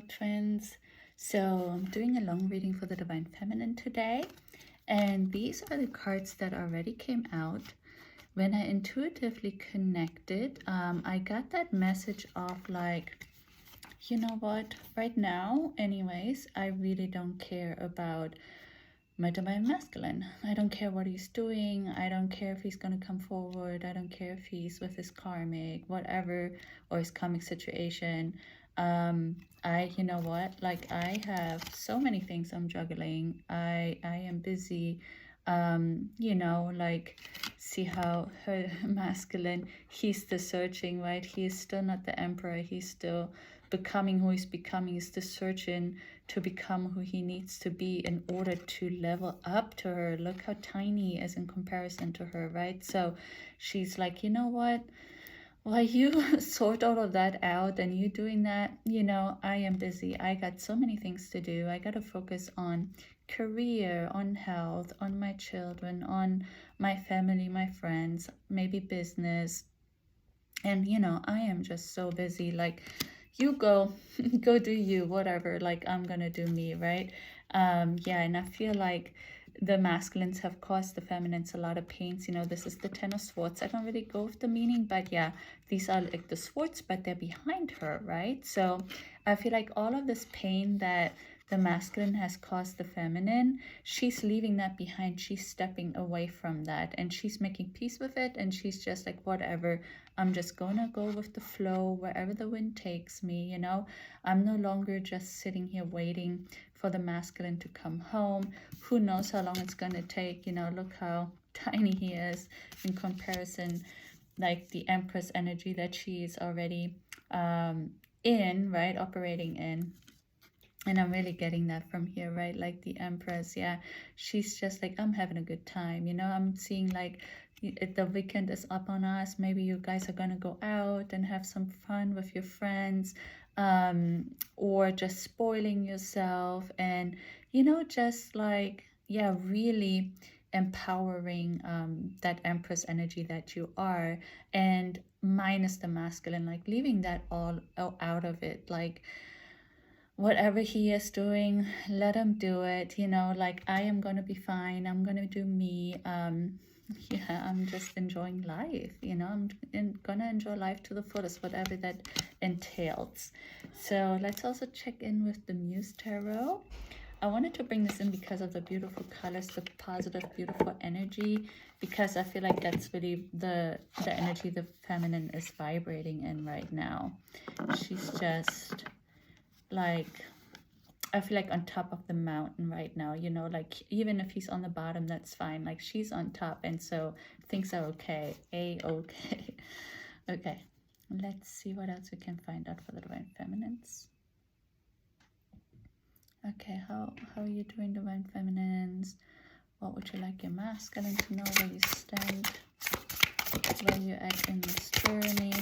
twins. So I'm doing a long reading for the Divine Feminine today, and these are the cards that already came out. When I intuitively connected, I got that message of like, you know what, right now anyways, I really don't care about my divine masculine. I don't care what he's doing. I don't care if he's going to come forward. I don't care if he's with his karmic, whatever, or his karmic situation. You know what, like I have so many things I'm juggling. I am busy, you know, like see how her masculine, he's still searching, right? He is still not the emperor. He's still becoming who he's becoming. He's still searching to become who he needs to be in order to level up to her. Look how tiny he is in comparison to her, right? So she's like, you know what, while you sort all of that out and you doing that, you know, I am busy. I got so many things to do. I got to focus on career, on health, on my children, on my family, my friends, maybe business. And, you know, I am just so busy. Like, you go do you, whatever. Like, I'm going to do me, right? Yeah, and I feel like the masculines have caused the feminines a lot of pains. You know, this is the Ten of Swords. I don't really go with the meaning, but yeah, these are like the swords, but they're behind her, right? So I feel like all of this pain that the masculine has caused the feminine, she's leaving that behind. She's stepping away from that and she's making peace with it. And she's just like, whatever, I'm just gonna go with the flow wherever the wind takes me, you know. I'm no longer just sitting here waiting for the masculine to come home. Who knows how long it's gonna take, you know. Look how tiny he is in comparison, like the Empress energy that she is already in, right, operating in. And I'm really getting that from here, right? Like the Empress, yeah, she's just like, I'm having a good time, you know. I'm seeing like the weekend is up on us. Maybe you guys are gonna go out and have some fun with your friends, or just spoiling yourself, and you know, just like, yeah, really empowering that Empress energy that you are, and minus the masculine, like leaving that all out of it. Like, whatever he is doing, let him do it, you know. Like, I am gonna be fine. I'm gonna do me. Yeah, I'm just enjoying life, you know. I'm gonna enjoy life to the fullest, whatever that entails. So let's also check in with the Muse Tarot. I wanted to bring this in because of the beautiful colors, the positive, beautiful energy, because I feel like that's really the energy the feminine is vibrating in right now. She's just like, I feel like on top of the mountain right now, you know, like even if he's on the bottom, that's fine. Like, she's on top, and so things are okay. A-okay. Okay, let's see what else we can find out for the Divine Feminines. Okay, how are you doing, Divine Feminines? What would you like your masculine to know, where you stand, where you're at in this journey?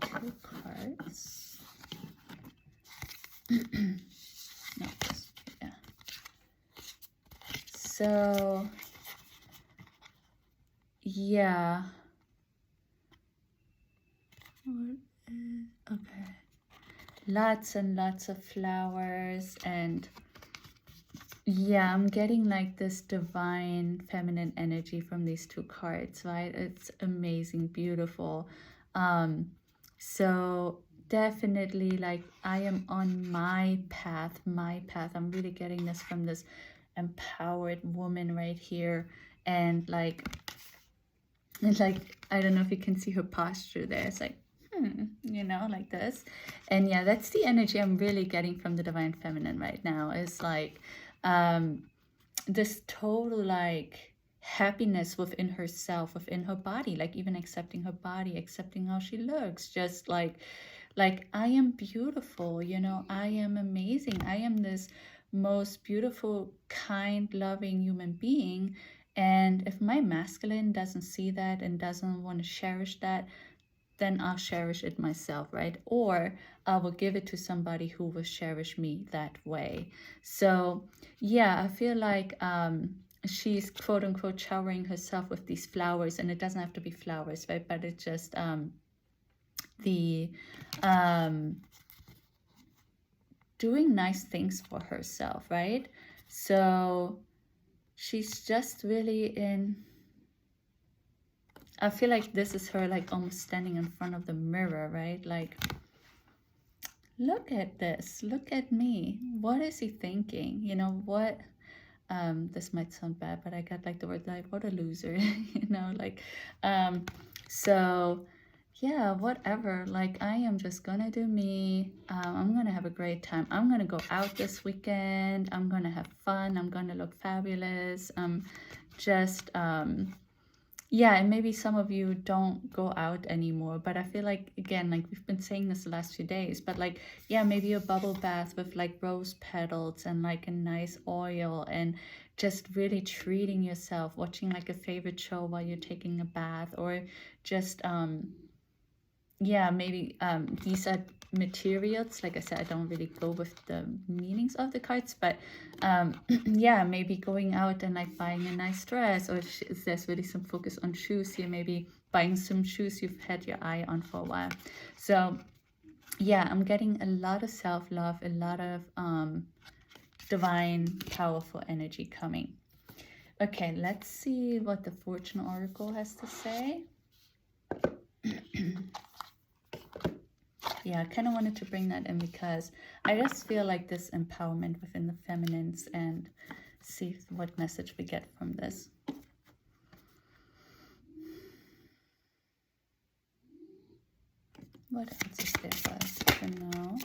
Two cards. No, yeah. So, yeah. Okay. Lots and lots of flowers, and yeah, I'm getting like this divine feminine energy from these two cards, right? It's amazing, beautiful. So definitely, like, I am on my path. I'm really getting this from this empowered woman right here. And like, I don't know if you can see her posture there. It's like, you know, like this. And yeah, that's the energy I'm really getting from the Divine Feminine right now. It's like this total like happiness within herself, within her body, like even accepting her body, accepting how she looks, just like I am beautiful, you know, I am amazing, I am this most beautiful, kind, loving human being. And if my masculine doesn't see that and doesn't want to cherish that, then I'll cherish it myself, right? Or I will give it to somebody who will cherish me that way. So yeah, I feel like she's quote unquote showering herself with these flowers, and it doesn't have to be flowers, right? But it's just the doing nice things for herself, right? So she's just really in, I feel like this is her like almost standing in front of the mirror, right? Like, look at this, look at me. What is he thinking? You know what? This might sound bad, but I got like the word like, what a loser, you know, like, so yeah, whatever, like I am just gonna do me. I'm gonna have a great time. I'm gonna go out this weekend. I'm gonna have fun. I'm gonna look fabulous. Just yeah, and maybe some of you don't go out anymore, but I feel like, again, like we've been saying this the last few days, but like, yeah, maybe a bubble bath with like rose petals and like a nice oil, and just really treating yourself, watching like a favorite show while you're taking a bath, or just yeah, maybe these are materials. Like I said, I don't really go with the meanings of the cards, but yeah, maybe going out and like buying a nice dress, or there's really some focus on shoes here, maybe buying some shoes you've had your eye on for a while. So yeah, I'm getting a lot of self-love, a lot of divine, powerful energy coming. Okay, let's see what the Fortune Oracle has to say. Yeah, I kind of wanted to bring that in because I just feel like this empowerment within the feminines, and see what message we get from this. What else is there for us to know?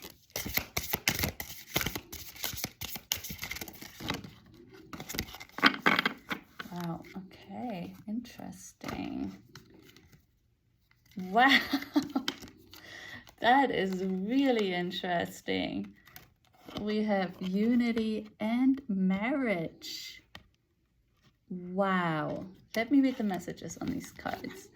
Wow, okay, interesting. Wow. That is really interesting. We have unity and marriage. Wow. Let me read the messages on these cards.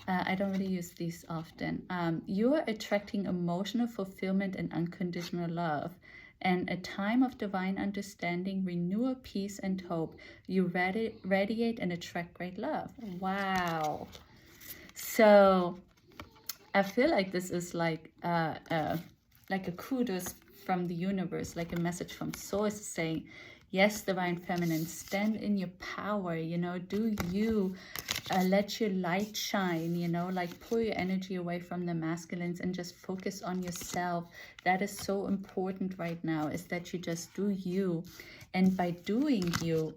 I don't really use these often. You are attracting emotional fulfillment and unconditional love, and a time of divine understanding, renewal, peace, and hope. You radiate and attract great love. Wow. So I feel like this is like a kudos from the universe, like a message from source saying, yes, divine feminine, stand in your power, you know, do you, let your light shine, you know, like pull your energy away from the masculines and just focus on yourself. That is so important right now, is that you just do you. And by doing you,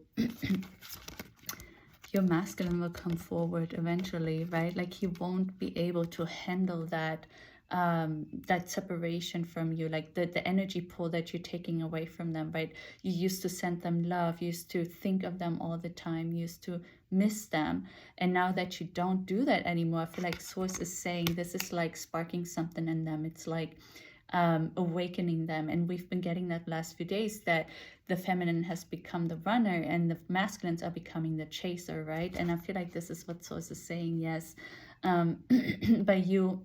your masculine will come forward eventually, right? Like he won't be able to handle that that separation from you, like the energy pull that you're taking away from them, right? You used to send them love, you used to think of them all the time, you used to miss them, and now that you don't do that anymore, I feel like source is saying this is like sparking something in them. It's like awakening them. And we've been getting that last few days, that the feminine has become the runner and the masculines are becoming the chaser, right? And I feel like this is what source is saying. Yes, by you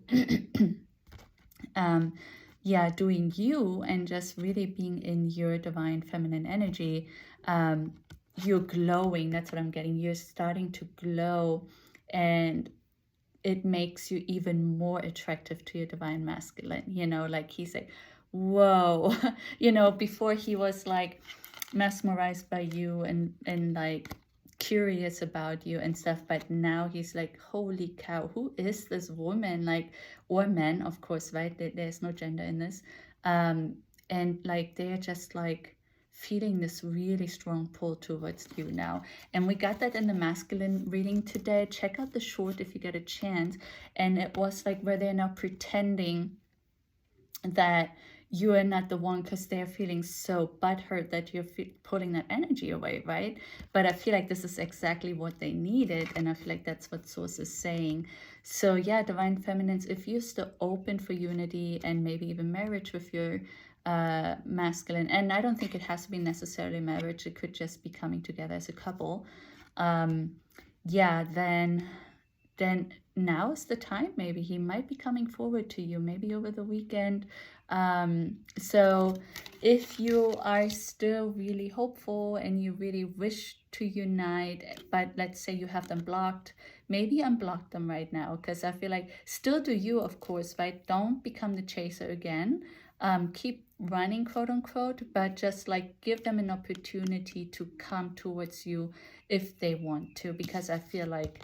yeah, doing you and just really being in your divine feminine energy, you're glowing. That's what I'm getting. You're starting to glow, and it makes you even more attractive to your divine masculine, you know, like he's like, whoa. You know, before he was like mesmerized by you and like curious about you and stuff, but now he's like, holy cow, who is this woman? Like, or men, of course, right? There's no gender in this. And like they're just like feeling this really strong pull towards you now. And we got that in the masculine reading today. Check out the short if you get a chance. And it was like where they're now pretending that you are not the one, because they're feeling so butthurt that you're pulling that energy away, right? But I feel like this is exactly what they needed, and I feel like that's what source is saying. So yeah, divine feminines, if you're still open for unity and maybe even marriage with your masculine, and I don't think it has to be necessarily marriage, it could just be coming together as a couple, yeah, then now is the time. Maybe he might be coming forward to you, maybe over the weekend. So if you are still really hopeful and you really wish to unite, but let's say you have them blocked maybe unblock them right now, because I feel like still do you, of course, right? Don't become the chaser again. Keep running, quote unquote, but just like give them an opportunity to come towards you if they want to, because I feel like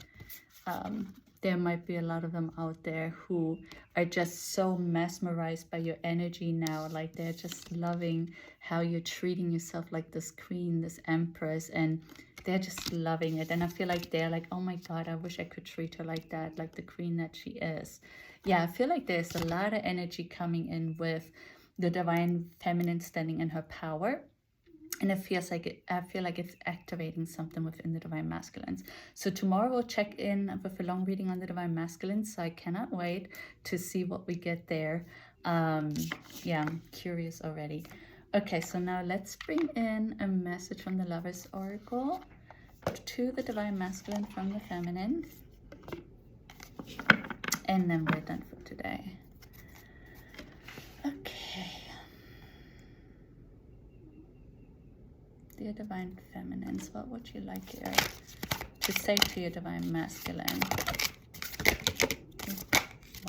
there might be a lot of them out there who are just so mesmerized by your energy now. Like they're just loving how you're treating yourself like this queen, this empress, and they're just loving it. And I feel like they're like, oh my God, I wish I could treat her like that, like the queen that she is. Yeah, I feel like there's a lot of energy coming in with the divine feminine standing in her power. And it feels like I feel like it's activating something within the divine masculines. So tomorrow we'll check in with a long reading on the divine masculines. So I cannot wait to see what we get there. Yeah, I'm curious already. Okay, so now let's bring in a message from the Lover's Oracle to the divine masculine from the feminine. And then we're done for today. Okay. Dear divine feminines, what would you like here to say to your divine masculine?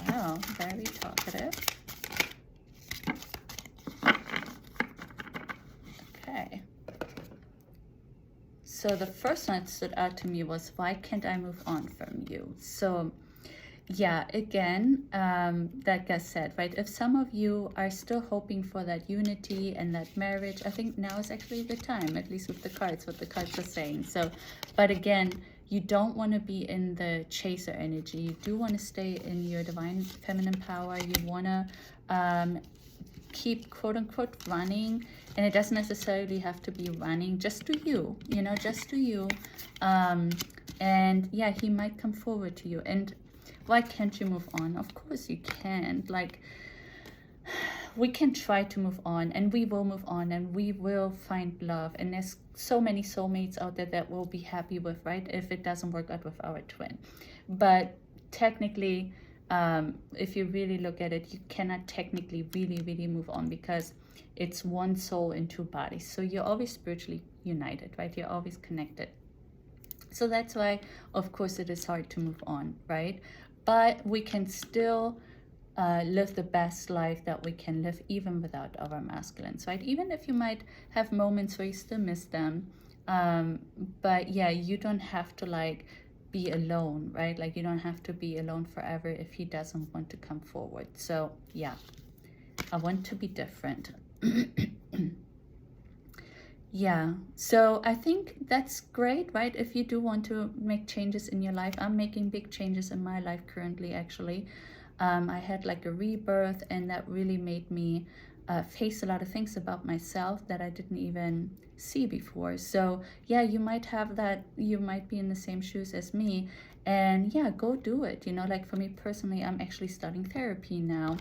Wow, very talkative. Okay. So the first one that stood out to me was, why can't I move on from you? So yeah, again, like I said, right, if some of you are still hoping for that unity and that marriage, I think now is actually the time, at least with the cards, what the cards are saying. So, but again, you don't want to be in the chaser energy. You do want to stay in your divine feminine power. You want to keep, quote unquote, running. And it doesn't necessarily have to be running. Just do you, you know, just do you. And yeah, he might come forward to you. And why can't you move on? Of course you can. Like, we can try to move on, and we will move on, and we will find love. And there's so many soulmates out there that we'll be happy with, right? If it doesn't work out with our twin. But technically, if you really look at it, you cannot technically really move on, because it's one soul in two bodies. So you're always spiritually united, right? You're always connected. So that's why, of course, it is hard to move on, right? But we can still live the best life that we can live even without our masculines, right? Even if you might have moments where you still miss them. But yeah, you don't have to like be alone, right? Like you don't have to be alone forever if he doesn't want to come forward. So yeah, I want to be different. Yeah, so I think that's great, right? If you do want to make changes in your life, I'm making big changes in my life currently, actually. I had like a rebirth, and that really made me face a lot of things about myself that I didn't even see before. So yeah, you might have that, you might be in the same shoes as me, and yeah, go do it. You know, like for me personally, I'm actually starting therapy now.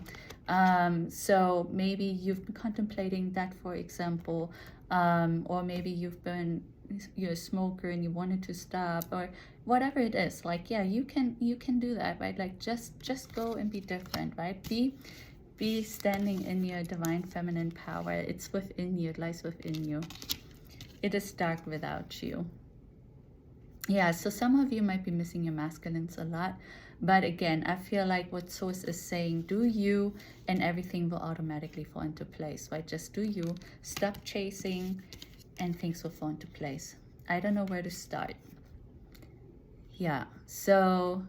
So maybe you've been contemplating that, for example. Or maybe you're a smoker and you wanted to stop, or whatever it is. Like, yeah, you can do that, right? Like just go and be different, right? Be standing in your divine feminine power. It's within you, it lies within you. It is dark without you. Yeah, so some of you might be missing your masculines a lot. But again, I feel like what Source is saying, do you, and everything will automatically fall into place, right? Just do you, stop chasing, and things will fall into place. I don't know where to start. Yeah, so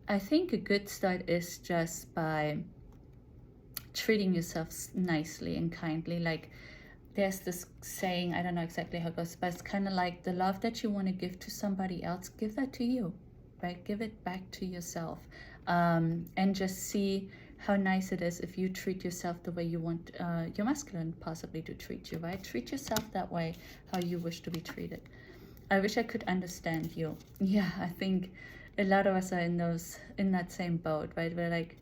I think a good start is just by treating yourself nicely and kindly. Like, there's this saying, I don't know exactly how it goes, but it's kind of like the love that you want to give to somebody else, give that to you, right? Give it back to yourself. And just see how nice it is if you treat yourself the way you want your masculine possibly to treat you, right? Treat yourself that way, how you wish to be treated. I wish I could understand you. Yeah, I think a lot of us are in that same boat, right? We're like,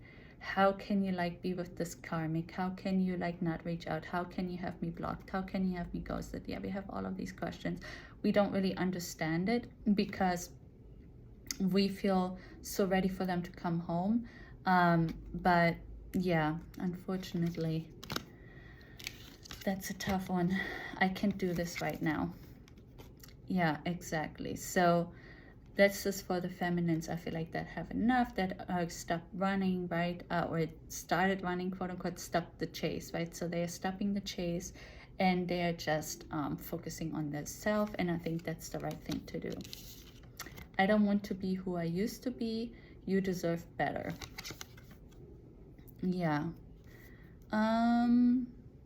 how can you like be with this karmic? How can you like not reach out? How can you have me blocked? How can you have me ghosted? Yeah, we have all of these questions. We don't really understand it because we feel so ready for them to come home. But yeah, unfortunately, that's a tough one. I can't do this right now. Yeah, exactly. So that's just for the feminines. I feel like that have enough, that stopped running, right? Or started running, quote unquote, stopped the chase, right? So they are stopping the chase and they are just focusing on their self. And I think that's the right thing to do. I don't want to be who I used to be. You deserve better. Yeah.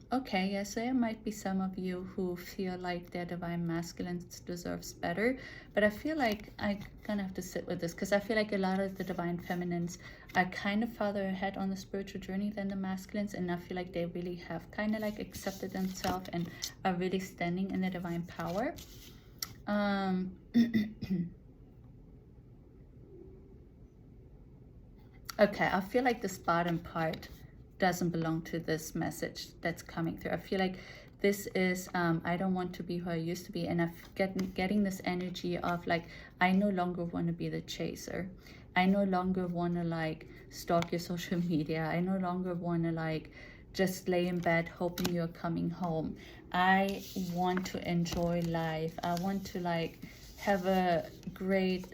Okay, yeah, so there might be some of you who feel like their divine masculine deserves better, but I feel like I kind of have to sit with this because I feel like a lot of the divine feminines are kind of farther ahead on the spiritual journey than the masculines, and I feel like they really have kind of like accepted themselves and are really standing in their divine power. Okay, I feel like this bottom part doesn't belong to this message that's coming through. I feel like this is I don't want to be who I used to be, and I'm getting this energy of like I no longer want to be the chaser. I no longer want to like stalk your social media. I no longer want to like just lay in bed hoping you're coming home. I want to enjoy life. I want to like have a great,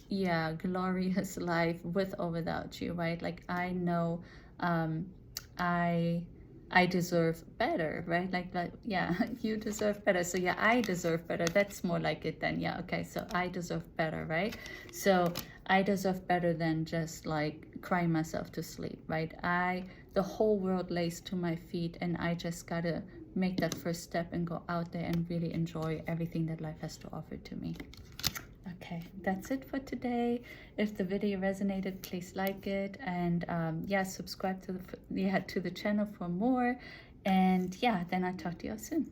yeah, glorious life with or without you, right? Like I know I deserve better, right? Like yeah, you deserve better. So yeah, I deserve better. That's more like it then. Yeah, okay, so I deserve better, right? So I deserve better than just like crying myself to sleep, right? The whole world lays to my feet, and I just gotta make that first step and go out there and really enjoy everything that life has to offer to me. Okay, that's it for today. If the video resonated, please like it, and yeah, subscribe to the channel for more. And yeah, then I'll talk to you all soon.